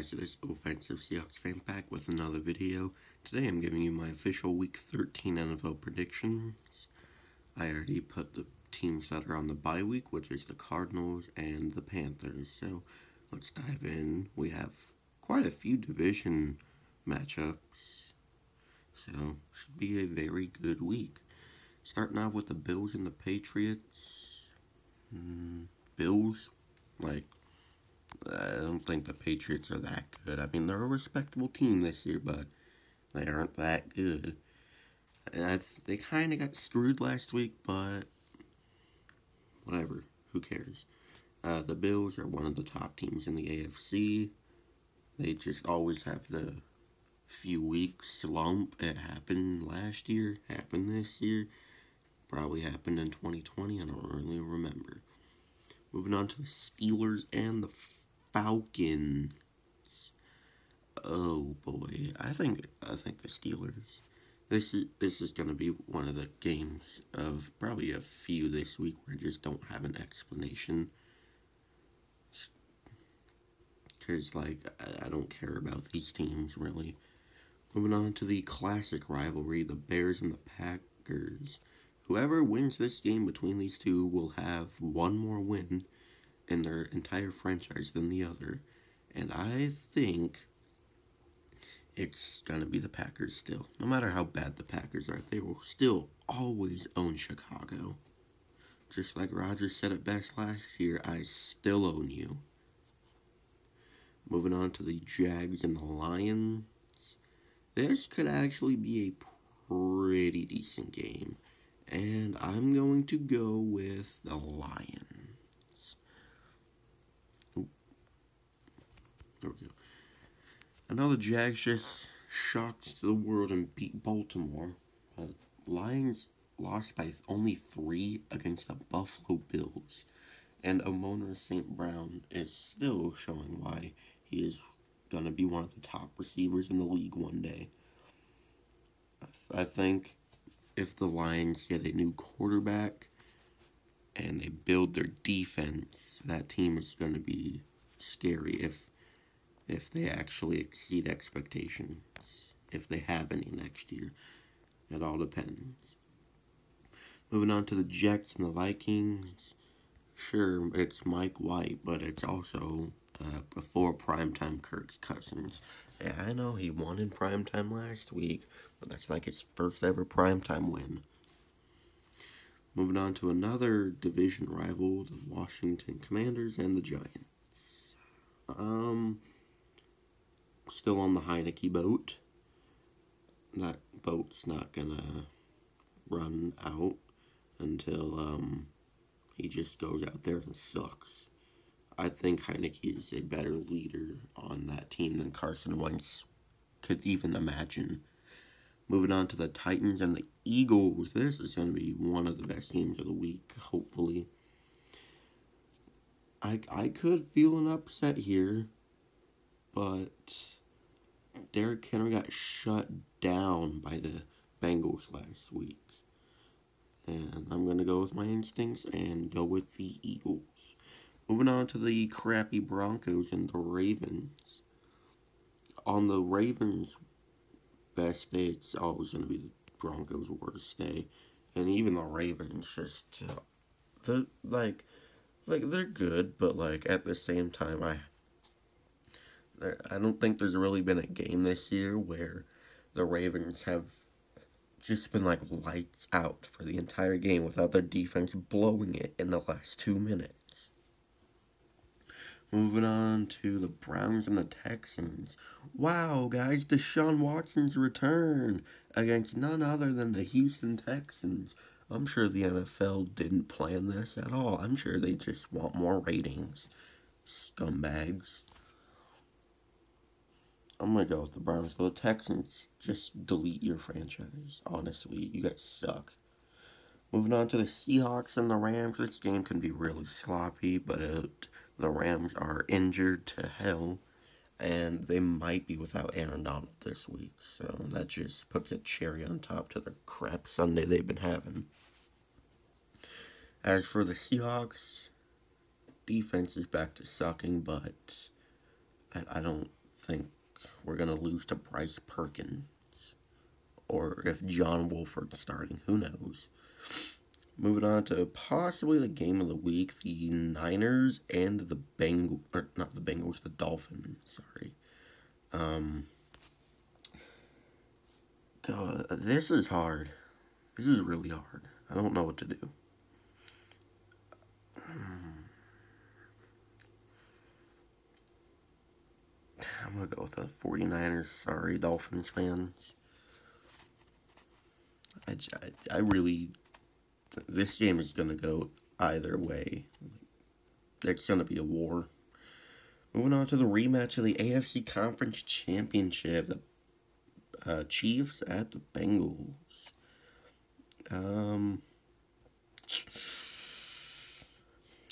guys, it is Offensive Seahawks fan back with another video. Today I'm giving you my official Week 13 NFL predictions. I already put the teams that are on the bye week, which is the Cardinals and the Panthers. So let's dive in. We have quite a few division matchups, so should be a very good week. Starting out with the Bills and the Patriots. Bills, I don't think the Patriots are that good. I mean, they're a respectable team this year, but they aren't that good. And they kind of got screwed last week, but whatever. Who cares? The Bills are one of the top teams in the AFC. They just always have the few weeks slump. It happened last year, happened this year, probably happened in 2020. I don't really remember. Moving on to the Steelers and the Falcons. Oh boy, I think the Steelers. This is gonna be one of the games of probably a few this week where I just don't have an explanation. Cause I don't care about these teams really. Moving on to the classic rivalry, the Bears and the Packers. Whoever wins this game between these two will have one more win in their entire franchise than the other. And I think it's going to be the Packers still. No matter how bad the Packers are, they will still always own Chicago. Just like Rodgers said it best last year, I still own you. Moving on to the Jags and the Lions. This could actually be a pretty decent game. And I'm going to go with the Lions. There we go. I know the Jags just shocked the world and beat Baltimore, but Lions lost by only 3 against the Buffalo Bills. And Amon-Ra St. Brown is still showing why he is going to be one of the top receivers in the league one day. I think if the Lions get a new quarterback and they build their defense, that team is going to be scary if they actually exceed expectations, if they have any next year. It all depends. Moving on to the Jets and the Vikings. Sure, it's Mike White, but it's also before primetime Kirk Cousins. Yeah, I know he won in primetime last week, but that's like his first ever primetime win. Moving on to another division rival, the Washington Commanders and the Giants. Still on the Heineke boat. That boat's not gonna run out until he just goes out there and sucks. I think Heineke is a better leader on that team than Carson Wentz could even imagine. Moving on to the Titans and the Eagles. This is going to be one of the best games of the week, hopefully. I could feel an upset here, but Derrick Henry got shut down by the Bengals last week. And I'm going to go with my instincts and go with the Eagles. Moving on to the crappy Broncos and the Ravens. On the Ravens' best day, it's always going to be the Broncos' worst day. And even the Ravens just, they're they're good, but at the same time, I don't think there's really been a game this year where the Ravens have just been lights out for the entire game without their defense blowing it in the last 2 minutes. Moving on to the Browns and the Texans. Wow, guys, Deshaun Watson's return against none other than the Houston Texans. I'm sure the NFL didn't plan this at all. I'm sure they just want more ratings. Scumbags. I'm going to go with the Browns. The Texans, just delete your franchise. Honestly, you guys suck. Moving on to the Seahawks and the Rams. This game can be really sloppy, but the Rams are injured to hell, and they might be without Aaron Donald this week. So that just puts a cherry on top to the crap Sunday they've been having. As for the Seahawks, defense is back to sucking, but I don't think we're going to lose to Bryce Perkins. Or if John Wolford's starting, who knows. Moving on to possibly the game of the week, the Niners and the Bengals, or not the Bengals, the Dolphins, sorry. God, this is hard. This is really hard. I don't know what to do. I'm going to go with the 49ers. Sorry, Dolphins fans. I really... This game is going to go either way. It's going to be a war. Moving on to the rematch of the AFC Conference Championship. The Chiefs at the Bengals.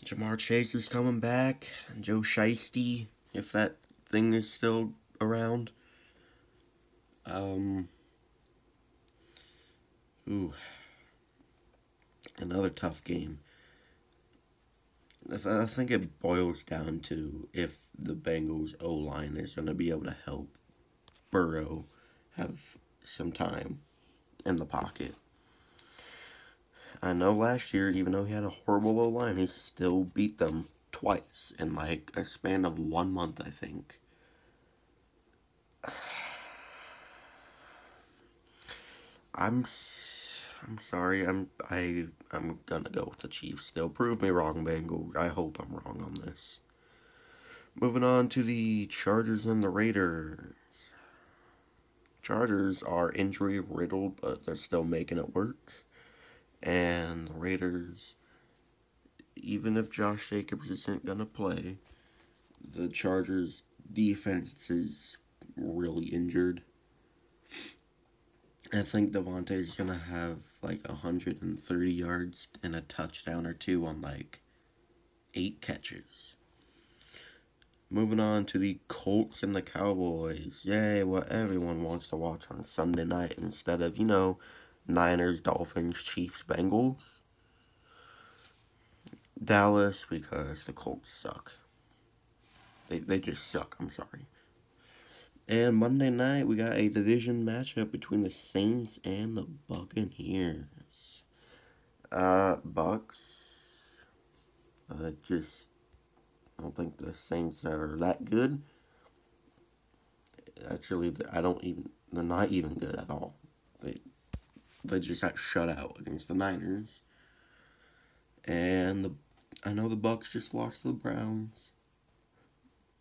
Jamar Chase is coming back. Joe Shiesty, if that thing is still around. Another tough game. I think it boils down to if the Bengals O-line is going to be able to help Burrow have some time in the pocket. I know last year, even though he had a horrible O-line, he still beat them twice in like a span of 1 month, I think. I'm sorry. I'm gonna go with the Chiefs still. Prove me wrong, Bengals. I hope I'm wrong on this. Moving on to the Chargers and the Raiders. Chargers are injury riddled, but they're still making it work. And the Raiders, even if Josh Jacobs isn't gonna play, the Chargers defense is really injured. I think Devontae is going to have like 130 yards and a touchdown or two on like 8 catches. Moving on to the Colts and the Cowboys. Yay, what everyone wants to watch on Sunday night instead of, Niners, Dolphins, Chiefs, Bengals. Dallas, because the Colts suck. They just suck, I'm sorry. And Monday night, we got a division matchup between the Saints and the Buccaneers. Bucks. I don't think the Saints are that good. Actually, they're not even good at all. They just got shut out against the Niners. And I know the Bucks just lost to the Browns.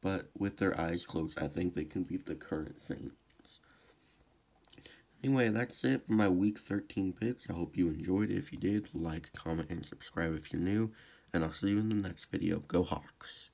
But with their eyes closed, I think they can beat the current Saints. Anyway, that's it for my Week 13 picks. I hope you enjoyed it. If you did, like, comment, and subscribe if you're new. And I'll see you in the next video. Go Hawks!